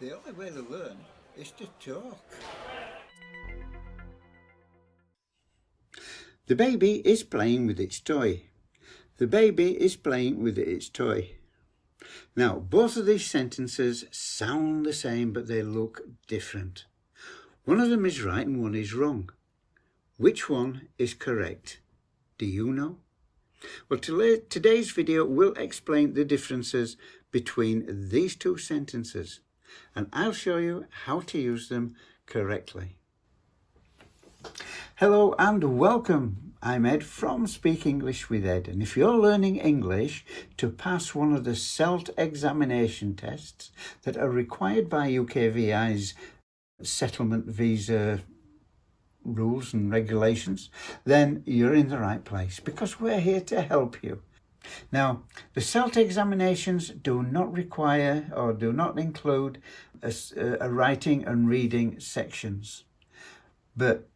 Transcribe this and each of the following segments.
The only way to learn is to talk. The baby is playing with its toy. The baby is playing with its toy. Now, both of these sentences sound the same, but they look different. One of them is right and one is wrong. Which one is correct? Do you know? Well, today's video will explain the differences between these two sentences, and I'll show you how to use them correctly. Hello and welcome. I'm Ed from Speak English with Ed, and if you're learning English to pass one of the SELT examination tests that are required by UKVI's settlement visa rules and regulations, then you're in the right place because we're here to help you. Now, the SELT examinations do not require or do not include a writing and reading sections, but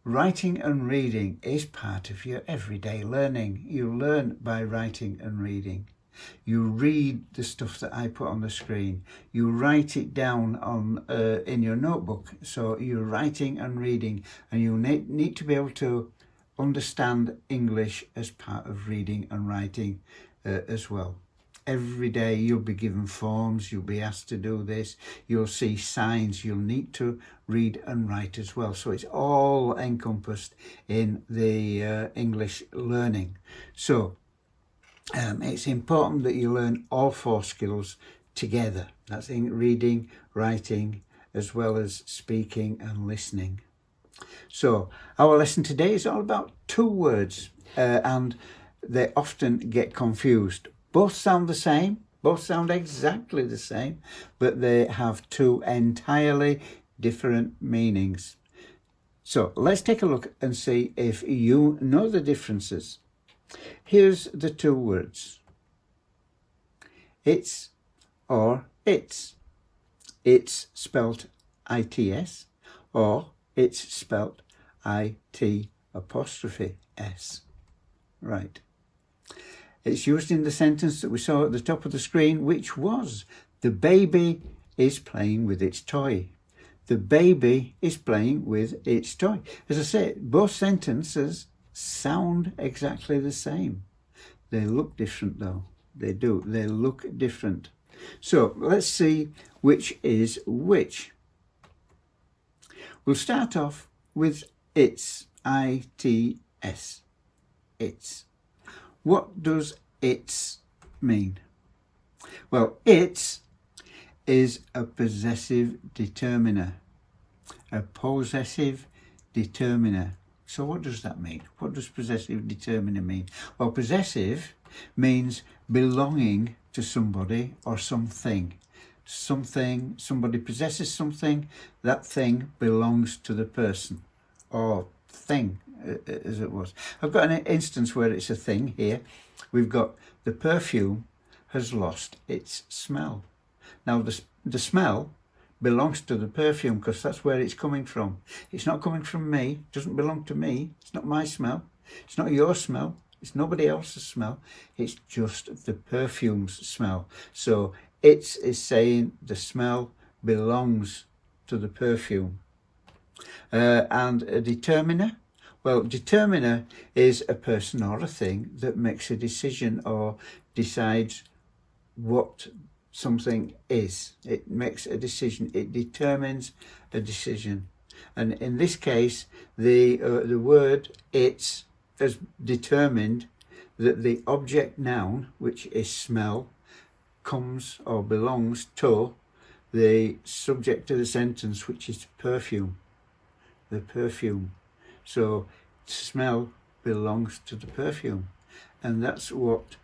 writing and reading is part of your everyday learning. You learn by writing and reading. You read the stuff that I put on the screen. You write it down on in your notebook. So you're writing and reading, and you need to be able to understand English as part of reading and writing as well. Every day you'll be given forms, you'll be asked to do this, you'll see signs, you'll need to read and write as well. So it's all encompassed in the English learning. So it's important that you learn all four skills together. That's in reading, writing, as well as speaking and listening. So our lesson today is all about two words, and they often get confused. Both sound the same, both sound exactly the same, but they have two entirely different meanings. So let's take a look and see if you know the differences. Here's the two words. It's or its. It's spelt I-T-S, or it's spelt I-T apostrophe S. Right. It's used in the sentence that we saw at the top of the screen, which was, the baby is playing with its toy. The baby is playing with its toy. As I say, both sentences sound exactly the same. They look different though. They do. They look different. So let's see which is which. We'll start off with its, I-T-S. Its. What does its mean? Well, its is a possessive determiner. A possessive determiner. So what does that mean? What does possessive determiner mean? Well, possessive means belonging to somebody or something. Somebody possesses something, that thing belongs to the person or thing, as it was. I've got an instance where it's a thing here. We've got the perfume has lost its smell. Now the smell belongs to the perfume because that's where it's coming from. It's not coming from me. It doesn't belong to me. It's not my smell. It's not your smell. It's nobody else's smell. It's just the perfume's smell. So it is saying the smell belongs to the perfume. And a determiner. Well, determiner is a person or a thing that makes a decision or decides what something is. It makes a decision. It determines a decision. And in this case, the word it's has determined that the object noun, which is smell, comes or belongs to the subject of the sentence, which is perfume. The perfume. So smell belongs to the perfume, and that's what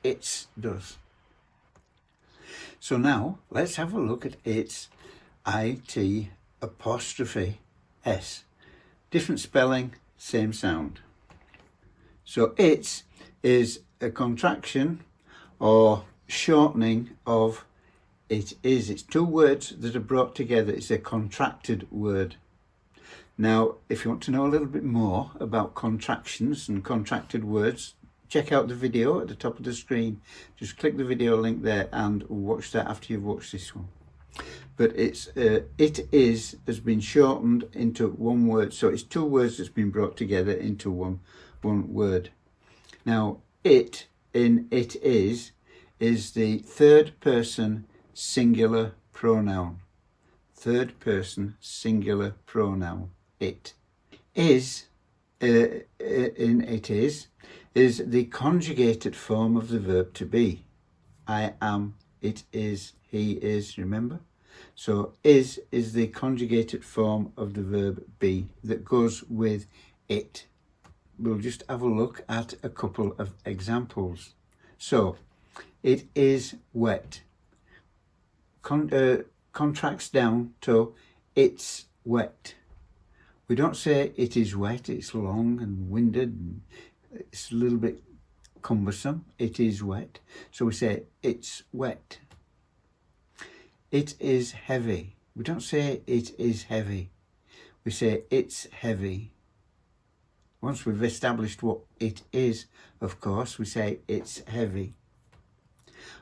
its does. So now let's have a look at its, I-T apostrophe S. Different spelling, same sound. So its is a contraction or shortening of it is. It's two words that are brought together. It's a contracted word. Now, if you want to know a little bit more about contractions and contracted words, check out the video at the top of the screen. Just click the video link there and watch that after you've watched this one. but it's it is has been shortened into one word, so it's two words that's been brought together into one word. Now, it in it is the third person singular pronoun. Third person singular pronoun. It is in it is the conjugated form of the verb to be. I am, it is, he is, remember? So is the conjugated form of the verb be that goes with it. We'll just have a look at a couple of examples. So, it is wet. Contracts down to it's wet. We don't say it is wet, it's long and winded, and it's a little bit cumbersome. It is wet. So we say it's wet. It is heavy. We don't say it is heavy. We say it's heavy. Once we've established what it is, of course, we say it's heavy.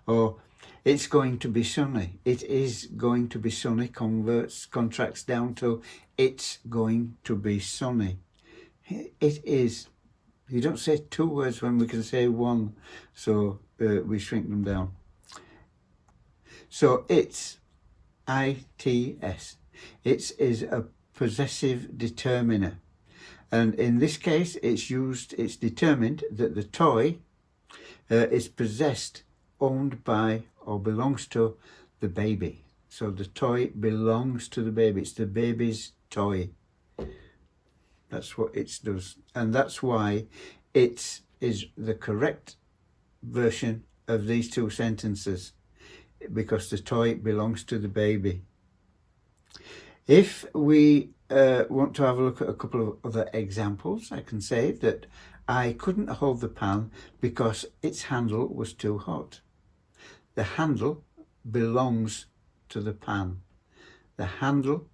Or it's going to be sunny. It is going to be sunny contracts down to it's going to be sunny. It is. You don't say two words when we can say one, so we shrink them down. So it's, I-T-S. It is a possessive determiner. And in this case, it's determined that the toy is possessed, owned by, or belongs to the baby. So the toy belongs to the baby. It's the baby's toy. That's what it does. And that's why it is the correct version of these two sentences, because the toy belongs to the baby. If we want to have a look at a couple of other examples, I can say that I couldn't hold the pan because its handle was too hot. The handle belongs to the pan. The handle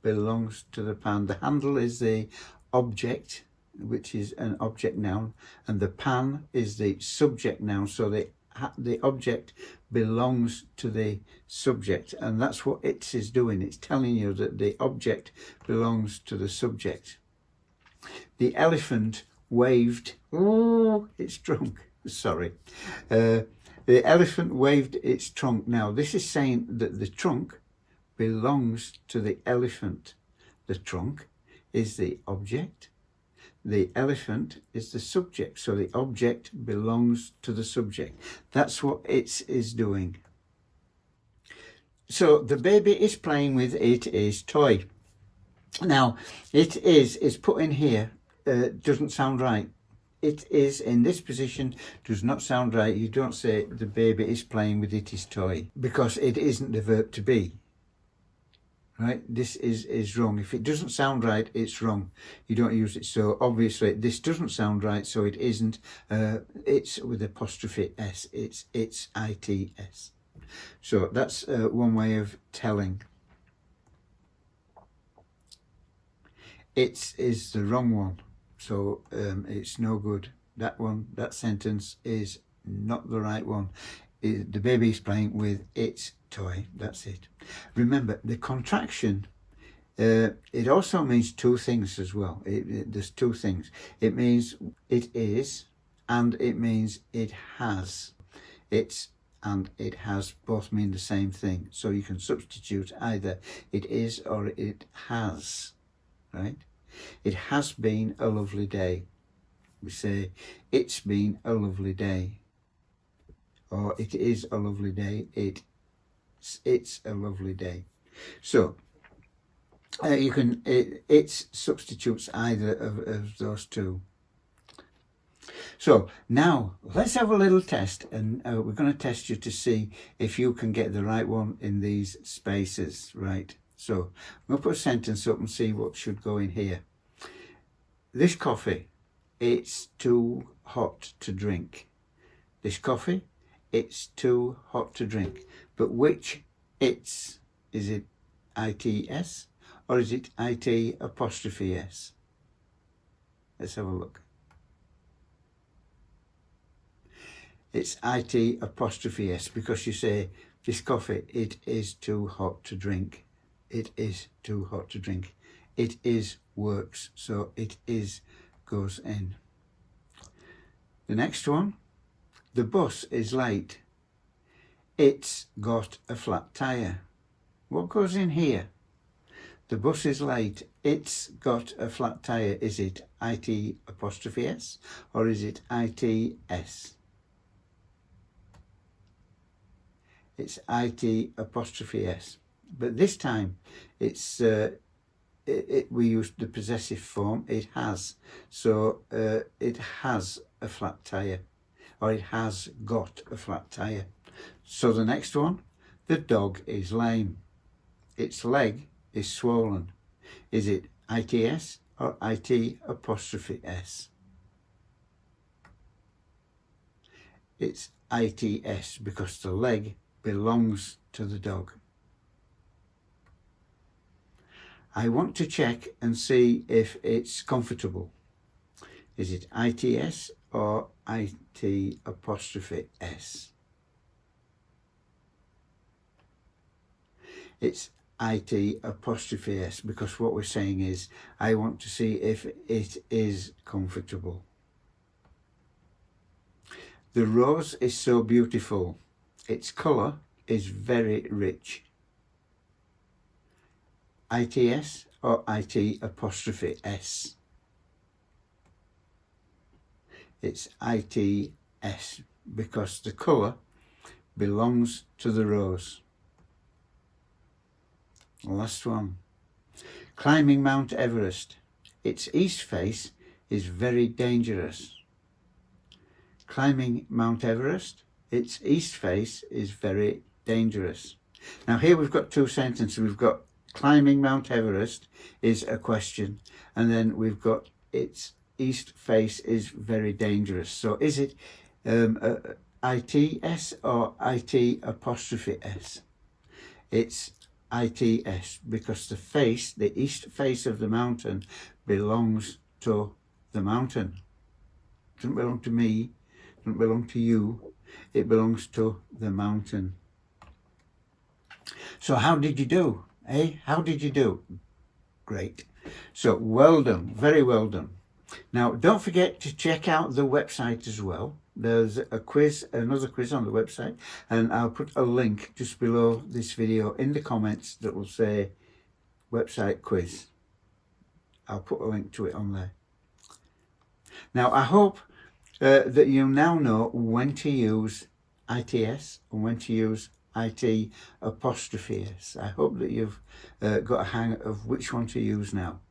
belongs to the pan. The handle is the object, which is an object noun, and the pan is the subject noun. So the object belongs to the subject, and that's what it is doing. It's telling you that the object belongs to the subject. The elephant waved its trunk. Sorry. The elephant waved its trunk. Now, this is saying that the trunk belongs to the elephant. The trunk is the object. The elephant is the subject. So the object belongs to the subject. That's what it is doing. So the baby is playing with it is toy. Now, it is put in here, doesn't sound right. It is in this position does not sound right. You don't say the baby is playing with it is toy, because it isn't the verb to be. Right? This is wrong. If it doesn't sound right, it's wrong. You don't use it. So obviously this doesn't sound right, so it isn't. It's with apostrophe S. It's I-T-S. So that's one way of telling. It is the wrong one. So it's no good. That sentence is not the right one. The baby is playing with its toy. That's it. Remember, the contraction, it also means two things as well. There's two things. It means it is, and it means it has. It's and it has both mean the same thing. So you can substitute either it is or it has, right? It has been a lovely day. We say, it's been a lovely day. Or it is a lovely day. It's a lovely day. So you can, it substitutes either of those two. So now let's have a little test, and we're going to test you to see if you can get the right one in these spaces, right? So I'm going to put a sentence up and see what should go in here. This coffee, it's too hot to drink. This coffee, it's too hot to drink. But which it's? Is it I-T-S or is it I-T apostrophe S? Let's have a look. It's IT apostrophe S, because you say this coffee, it is too hot to drink. It is too hot to drink. It is works, so it is goes in. The next one, the bus is late. It's got a flat tire. What goes in here? The bus is late. It's got a flat tire. Is it IT apostrophe S or is it ITS? It's IT apostrophe S. But this time it's we used the possessive form. It has. So it has a flat tire, or it has got a flat tire. So the next one, the dog is lame. Its leg is swollen. Is it ITS or IT apostrophe S? It's ITS, because the leg belongs to the dog. I want to check and see if it's comfortable. Is it ITS or IT apostrophe S? It's IT apostrophe S, because what we're saying is I want to see if it is comfortable. The rose is so beautiful. Its colour is very rich. ITS or IT apostrophe S? It's ITS, because the colour belongs to the rose. Last one. Climbing Mount Everest. Its east face is very dangerous. Climbing Mount Everest. Its east face is very dangerous. Now here we've got two sentences. We've got climbing Mount Everest is a question, and then we've got its east face is very dangerous. So is it ITS or IT apostrophe S? It's ITS, because the face, the east face of the mountain, belongs to the mountain. It doesn't belong to me, it doesn't belong to you, it belongs to the mountain. So how did you do? How did you do? Great. So well done, very well done. Now don't forget to check out the website as well. There's a quiz, another quiz on the website, and I'll put a link just below this video in the comments that will say website quiz. I'll put a link to it on there. Now I hope that you now know when to use ITS and when to use IT apostrophe S. I hope that you've got a hang of which one to use now,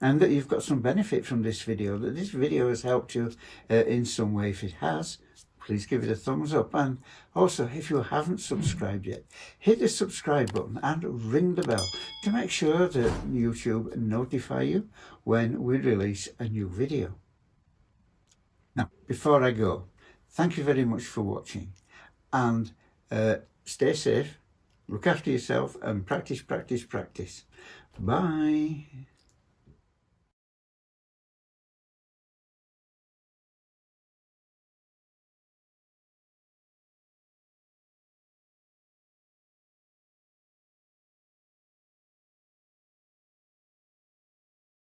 and that you've got some benefit from this video, that this video has helped you in some way. If it has, please give it a thumbs up, and also if you haven't subscribed yet, hit the subscribe button and ring the bell to make sure that YouTube notify you when we release a new video. Now before I go, thank you very much for watching, and stay safe, look after yourself, and practice, practice, practice. Bye.